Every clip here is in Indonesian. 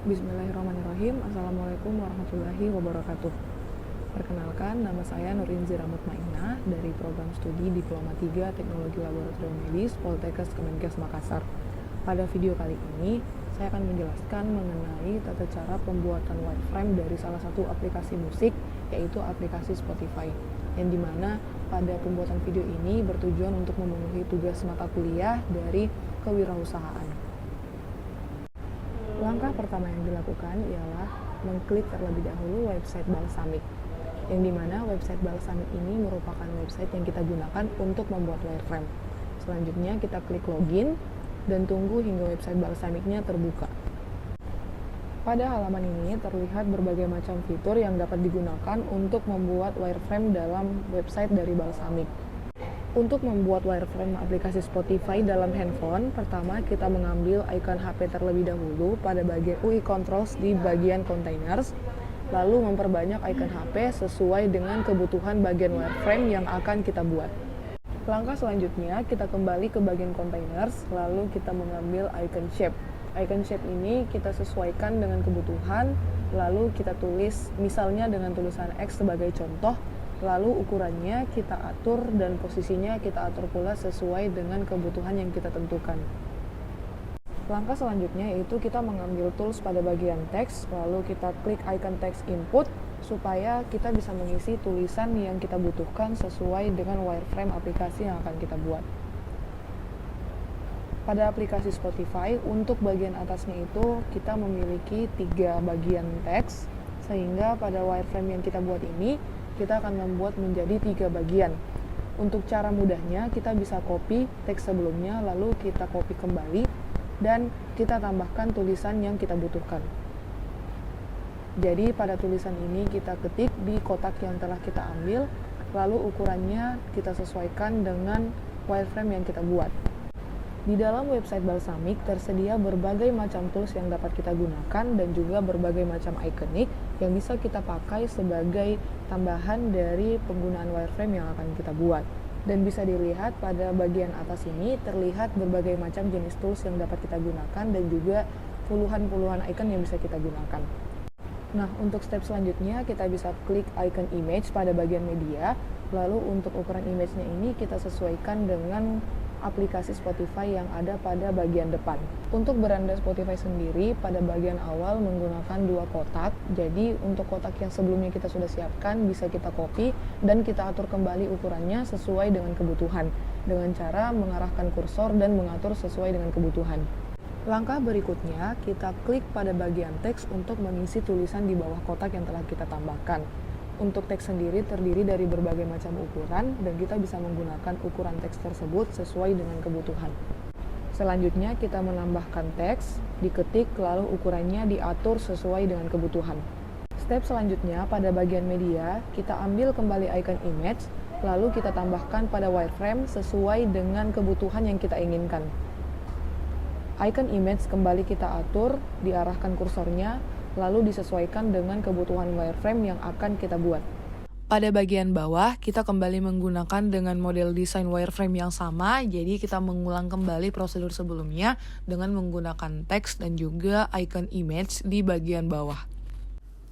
Bismillahirrahmanirrahim. Assalamualaikum warahmatullahi wabarakatuh. Perkenalkan, nama saya Nurinzira Mutmainah dari program studi Diploma 3 Teknologi Laboratorium Medis Poltekkes Kemenkes Makassar. Pada video kali ini, saya akan menjelaskan mengenai tata cara pembuatan wireframe dari salah satu aplikasi musik, yaitu aplikasi Spotify, yang dimana pada pembuatan video ini bertujuan untuk memenuhi tugas mata kuliah dari kewirausahaan. Langkah pertama yang dilakukan ialah mengklik terlebih dahulu website Balsamiq, yang dimana website Balsamiq ini merupakan website yang kita gunakan untuk membuat wireframe. Selanjutnya kita klik login dan tunggu hingga website Balsamiq-nya terbuka. Pada halaman ini terlihat berbagai macam fitur yang dapat digunakan untuk membuat wireframe dalam website dari Balsamiq. Untuk membuat wireframe aplikasi Spotify dalam handphone, pertama kita mengambil icon HP terlebih dahulu pada bagian UI Controls di bagian Containers, lalu memperbanyak icon HP sesuai dengan kebutuhan bagian wireframe yang akan kita buat. Langkah selanjutnya, kita kembali ke bagian Containers, lalu kita mengambil icon Shape. Icon Shape ini kita sesuaikan dengan kebutuhan, lalu kita tulis misalnya dengan tulisan X sebagai contoh, lalu ukurannya kita atur dan posisinya kita atur pula sesuai dengan kebutuhan yang kita tentukan. Langkah selanjutnya yaitu kita mengambil tools pada bagian teks, lalu kita klik icon text input supaya kita bisa mengisi tulisan yang kita butuhkan sesuai dengan wireframe aplikasi yang akan kita buat. Pada aplikasi Spotify, untuk bagian atasnya itu kita memiliki 3 bagian teks, sehingga pada wireframe yang kita buat ini kita akan membuat menjadi 3 bagian. Untuk cara mudahnya, kita bisa copy teks sebelumnya, lalu kita copy kembali, dan kita tambahkan tulisan yang kita butuhkan. Jadi pada tulisan ini kita ketik di kotak yang telah kita ambil, lalu ukurannya kita sesuaikan dengan wireframe yang kita buat. Di dalam website Balsamiq tersedia berbagai macam tools yang dapat kita gunakan dan juga berbagai macam ikonik yang bisa kita pakai sebagai tambahan dari penggunaan wireframe yang akan kita buat. Dan bisa dilihat pada bagian atas ini terlihat berbagai macam jenis tools yang dapat kita gunakan dan juga puluhan-puluhan icon yang bisa kita gunakan. Nah, untuk step selanjutnya kita bisa klik icon image pada bagian media, lalu untuk ukuran image-nya ini kita sesuaikan dengan aplikasi Spotify yang ada pada bagian depan. Untuk beranda Spotify sendiri, pada bagian awal menggunakan 2 kotak. Jadi untuk kotak yang sebelumnya kita sudah siapkan, bisa kita copy dan kita atur kembali ukurannya sesuai dengan kebutuhan, dengan cara mengarahkan kursor dan mengatur sesuai dengan kebutuhan. Langkah berikutnya, kita klik pada bagian teks untuk mengisi tulisan di bawah kotak yang telah kita tambahkan. Untuk teks sendiri terdiri dari berbagai macam ukuran dan kita bisa menggunakan ukuran teks tersebut sesuai dengan kebutuhan. Selanjutnya kita menambahkan teks, diketik lalu ukurannya diatur sesuai dengan kebutuhan. Step selanjutnya pada bagian media, kita ambil kembali icon image, lalu kita tambahkan pada wireframe sesuai dengan kebutuhan yang kita inginkan. Icon image kembali kita atur, diarahkan kursornya, lalu disesuaikan dengan kebutuhan wireframe yang akan kita buat. Pada bagian bawah, kita kembali menggunakan dengan model desain wireframe yang sama, jadi kita mengulang kembali prosedur sebelumnya dengan menggunakan teks dan juga icon image di bagian bawah.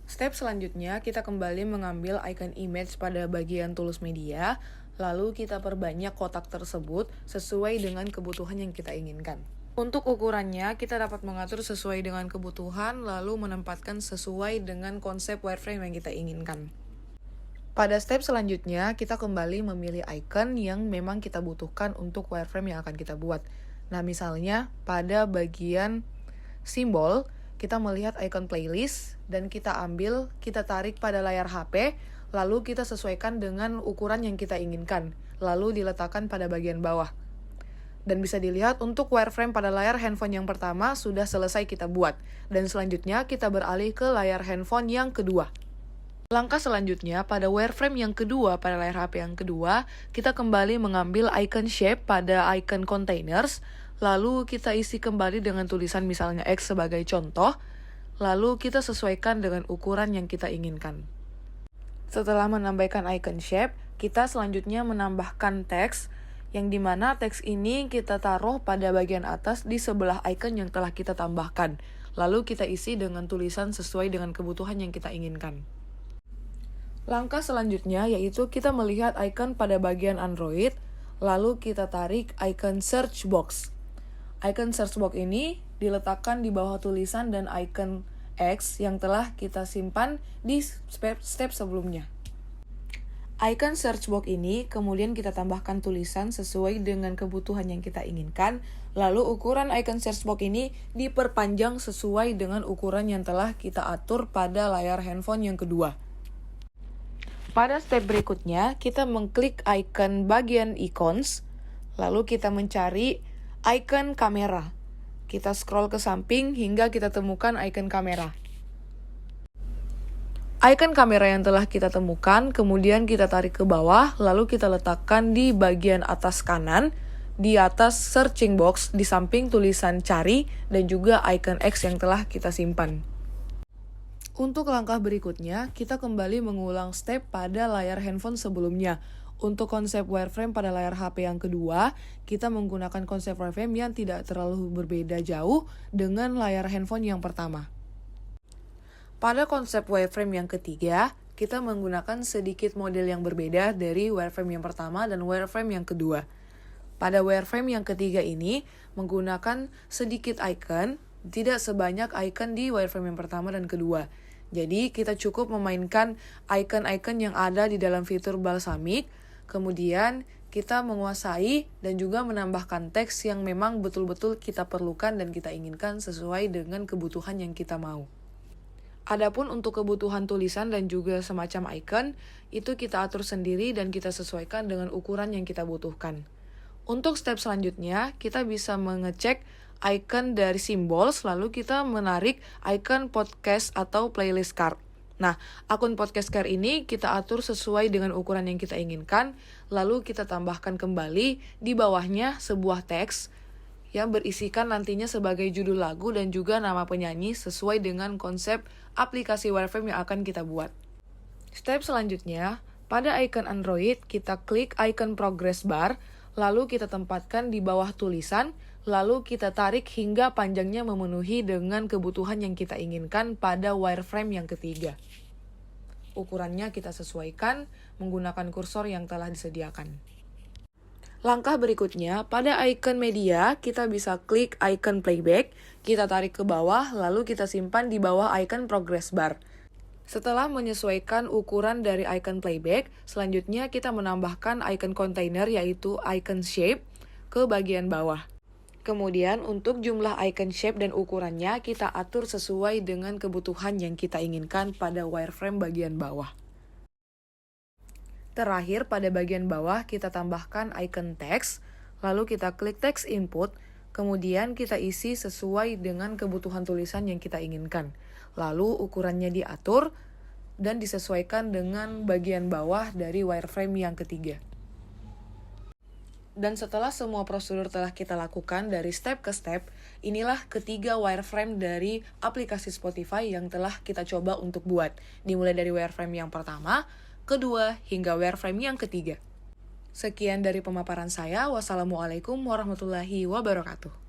Step selanjutnya, kita kembali mengambil icon image pada bagian tools media, lalu kita perbanyak kotak tersebut sesuai dengan kebutuhan yang kita inginkan. Untuk ukurannya, kita dapat mengatur sesuai dengan kebutuhan, lalu menempatkan sesuai dengan konsep wireframe yang kita inginkan. Pada step selanjutnya, kita kembali memilih icon yang memang kita butuhkan untuk wireframe yang akan kita buat. Nah, misalnya pada bagian simbol, kita melihat icon playlist, dan kita ambil, kita tarik pada layar HP, lalu kita sesuaikan dengan ukuran yang kita inginkan, lalu diletakkan pada bagian bawah. Dan bisa dilihat untuk wireframe pada layar handphone yang pertama sudah selesai kita buat. Dan selanjutnya kita beralih ke layar handphone yang kedua. Langkah selanjutnya pada wireframe yang kedua pada layar HP yang kedua, kita kembali mengambil icon shape pada icon containers, lalu kita isi kembali dengan tulisan misalnya X sebagai contoh, lalu kita sesuaikan dengan ukuran yang kita inginkan. Setelah menambahkan icon shape, kita selanjutnya menambahkan teks, yang dimana teks ini kita taruh pada bagian atas di sebelah icon yang telah kita tambahkan. lalu kita isi dengan tulisan sesuai dengan kebutuhan yang kita inginkan. Langkah selanjutnya yaitu kita melihat icon pada bagian Android, lalu kita tarik icon search box. Icon search box ini diletakkan di bawah tulisan dan icon X yang telah kita simpan di step sebelumnya. Icon search box ini kemudian kita tambahkan tulisan sesuai dengan kebutuhan yang kita inginkan, lalu ukuran icon search box ini diperpanjang sesuai dengan ukuran yang telah kita atur pada layar handphone yang kedua. Pada step berikutnya, kita mengklik icon bagian icons, lalu kita mencari icon kamera. Kita scroll ke samping hingga kita temukan icon kamera. Icon kamera yang telah kita temukan, kemudian kita tarik ke bawah, lalu kita letakkan di bagian atas kanan, di atas searching box, di samping tulisan cari, dan juga icon X yang telah kita simpan. Untuk langkah berikutnya, kita kembali mengulang step pada layar handphone sebelumnya. Untuk konsep wireframe pada layar HP yang kedua, kita menggunakan konsep wireframe yang tidak terlalu berbeda jauh dengan layar handphone yang pertama. Pada konsep wireframe yang ketiga, kita menggunakan sedikit model yang berbeda dari wireframe yang pertama dan wireframe yang kedua. Pada wireframe yang ketiga ini, menggunakan sedikit icon, tidak sebanyak icon di wireframe yang pertama dan kedua. Jadi kita cukup memainkan icon-icon yang ada di dalam fitur Balsamiq, kemudian kita menguasai dan juga menambahkan teks yang memang betul-betul kita perlukan dan kita inginkan sesuai dengan kebutuhan yang kita mau. Adapun untuk kebutuhan tulisan dan juga semacam icon, itu kita atur sendiri dan kita sesuaikan dengan ukuran yang kita butuhkan. Untuk step selanjutnya, kita bisa mengecek icon dari symbols, lalu kita menarik icon podcast atau playlist card. Nah, akun podcast card ini kita atur sesuai dengan ukuran yang kita inginkan, lalu kita tambahkan kembali di bawahnya sebuah teks yang berisikan nantinya sebagai judul lagu dan juga nama penyanyi sesuai dengan konsep aplikasi wireframe yang akan kita buat. Step selanjutnya, pada icon Android kita klik icon progress bar, lalu kita tempatkan di bawah tulisan, lalu kita tarik hingga panjangnya memenuhi dengan kebutuhan yang kita inginkan pada wireframe yang ketiga. Ukurannya kita sesuaikan menggunakan kursor yang telah disediakan. Langkah berikutnya, pada icon media, kita bisa klik icon playback, kita tarik ke bawah, lalu kita simpan di bawah icon progress bar. Setelah menyesuaikan ukuran dari icon playback, selanjutnya kita menambahkan icon container yaitu icon shape ke bagian bawah. Kemudian untuk jumlah icon shape dan ukurannya kita atur sesuai dengan kebutuhan yang kita inginkan pada wireframe bagian bawah. Terakhir pada bagian bawah kita tambahkan icon teks, lalu kita klik text input, kemudian kita isi sesuai dengan kebutuhan tulisan yang kita inginkan. Lalu ukurannya diatur dan disesuaikan dengan bagian bawah dari wireframe yang ketiga. Dan setelah semua prosedur telah kita lakukan dari step ke step, inilah ketiga wireframe dari aplikasi Spotify yang telah kita coba untuk buat. Dimulai dari wireframe yang pertama, kedua, hingga wireframe yang ketiga. Sekian dari pemaparan saya. Wassalamualaikum warahmatullahi wabarakatuh.